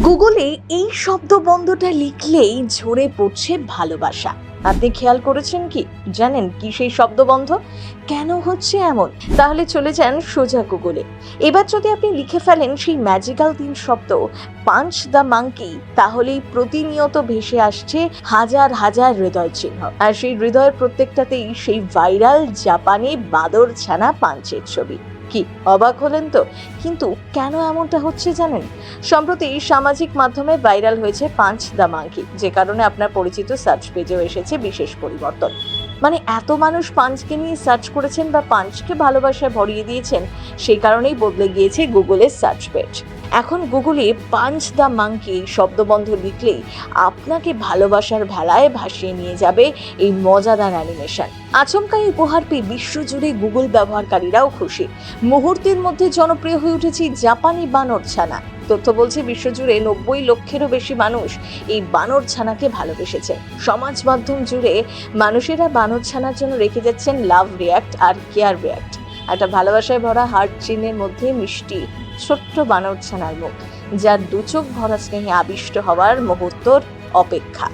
গুগলে এই শব্দবন্ধটা লিখলেই ঝরে পড়ছে ভালোবাসা। আপনি খেয়াল করেছেন কি? জানেন কি সেই শব্দবন্ধ, কেন হচ্ছে এমন? তাহলে চলে যান সোজা গুগলে। এবার যদি আপনি লিখে ফেলেন সেই ম্যাজিক্যাল 3 শব্দ পাঞ্চ দ্য মাঙ্কি, তাহলেই প্রতিনিয়ত ভেসে আসছে হাজার হাজার হৃদয় চিহ্ন। আর সেই হৃদয়ের প্রত্যেকটাতেই সেই ভাইরাল জাপানি বাঁদর ছানা পাঞ্চের ছবি। কি অবাক হলেন তো? কিন্তু কেন এমনটা হচ্ছে জানেন? সম্প্রতি সামাজিক মাধ্যমে ভাইরাল হয়েছে পাঞ্চ দ্য মাঙ্কি, যে কারণে আপনার পরিচিত সার্চ পেজেও এসেছে বিশেষ পরিবর্তন। মানে এত মানুষ পাঞ্চকে নিয়ে সার্চ করেছেন বা পাঞ্চকে ভালোবাসায় ভরিয়ে দিয়েছেন, সেই কারণেই বদলে গিয়েছে গুগলের সার্চ পেজ। এখন গুগলে পাঞ্চ দ্য মাঙ্কি শব্দবন্ধ লিখলেই আপনাকে ভালোবাসার ভেলায় ভাসিয়ে নিয়ে যাবে এই মজাদার অ্যানিমেশন। আচমকাই উপহার পেয়ে বিশ্বজুড়ে গুগল ব্যবহারকারীরাও খুশি। মুহূর্তের মধ্যে জনপ্রিয় হয়ে উঠেছে জাপানি বানর ছানা। তথ্য বলছে বিশ্বজুড়ে 90 লক্ষেরও বেশি মানুষ এই বানর ছানাকে ভালোবেসেছে। সমাজ মাধ্যম জুড়ে মানুষেরা বানর ছানার জন্য রেখে যাচ্ছেন লাভ রিয়াক্ট আর কেয়ার রিয়াক্ট। একটা ভালোবাসায় ভরা হার্ট চিহ্নের মধ্যে মিষ্টি ছোট্ট বানর ছানার মুখ, যার দুচোখ ভরা স্নেহে আবিষ্ট হওয়ার মুহূর্তর অপেক্ষা।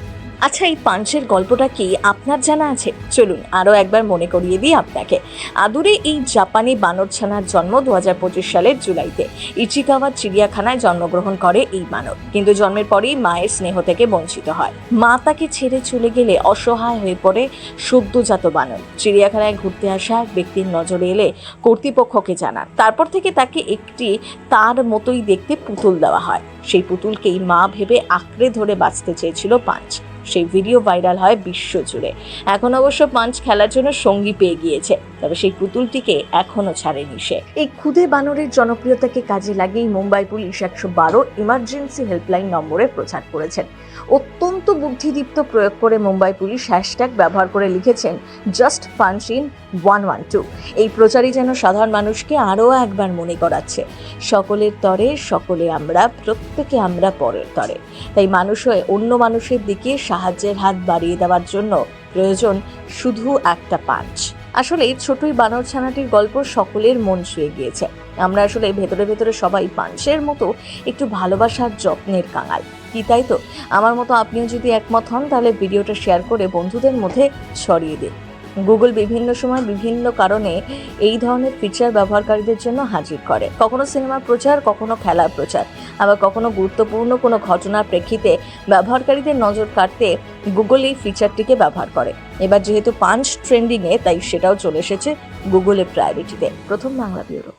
আচ্ছা, এই পাঞ্চের গল্পটা কি আপনার জানা আছে? চলুন আরও একবার মনে করিয়ে দিই আপনাকে। আদুরে এই জাপানি বানর ছানার জন্ম 2025 সালের জুলাইতে ইচিকাওয়া চিড়িয়াখানায় জন্মগ্রহণ করে এই বানর। কিন্তু জন্মের পরেই মায়ের স্নেহ থেকে বঞ্চিত হয়। মা তাকে ছেড়ে চলে গেলে অসহায় হয়ে পড়ে সদ্যজাত বানর। চিড়িয়াখানায় ঘুরতে আসা এক ব্যক্তির নজরে এলে কর্তৃপক্ষকে জানান। তারপর থেকে তাকে একটি তার মতোই দেখতে পুতুল দেওয়া হয়। সেই পুতুলকেই মা ভেবে আঁকড়ে ধরে বাঁচতে চেয়েছিল পাঞ্চ। সেই ভিডিও ভাইরাল হয় বিশ্বজুড়ে। এখন অবশ্য পাঞ্চ খেলার জন্য সঙ্গী পেয়ে গিয়েছে, তবে সেই পুতুলটিকে এখনো ছাড়েনি সে। এই খুদে বানরের জনপ্রিয়তাকে কাজে লাগিয়ে মুম্বাই পুলিশ 112 ইমার্জেন্সি হেল্পলাইন নম্বরে প্রচার করেছেন। অত্যন্ত বুদ্ধিদীপ্ত প্রয়োগ করে মুম্বাই পুলিশ হ্যাশট্যাগ ব্যবহার করে লিখেছেন জাস্ট পাঞ্চ ইন 112। এই প্রচারই যেন সাধারণ মানুষকে আরও একবার মনে করাচ্ছে সকলের তরে সকলে আমরা, প্রত্যেকে আমরা পরের তরে। তাই মানুষ হয়ে অন্য মানুষের দিকে সাহায্যের হাত বাড়িয়ে দেওয়ার জন্য প্রয়োজন শুধু একটা পাঞ্চ। আসলে ছোটই বানর ছানাটির গল্প সকলের মন ছুঁয়ে গিয়েছে। আমরা আসলে ভেতরে ভেতরে সবাই পাঞ্চের মতো একটু ভালোবাসার যত্নের কাঙাল, কি তাই তো? আমার মতো আপনিও যদি একমত হন তাহলে ভিডিওটা শেয়ার করে বন্ধুদের মধ্যে ছড়িয়ে দিন। গুগল বিভিন্ন সময় বিভিন্ন কারণে এই ধরনের ফিচার ব্যবহারকারীদের জন্য হাজির করে। কখনো সিনেমা প্রচার, কখনো খেলার প্রচার, আবার কখনো গুরুত্বপূর্ণ কোনো ঘটনার প্রেক্ষিতে ব্যবহারকারীদের নজর কাড়তে গুগল এই ফিচারটিকে ব্যবহার করে। এবার যেহেতু পাঞ্চ ট্রেন্ডিংয়ে, তাই সেটাও চলে এসেছে গুগলের প্রায়োরিটিতে। প্রথম বাংলা ব্যুরো।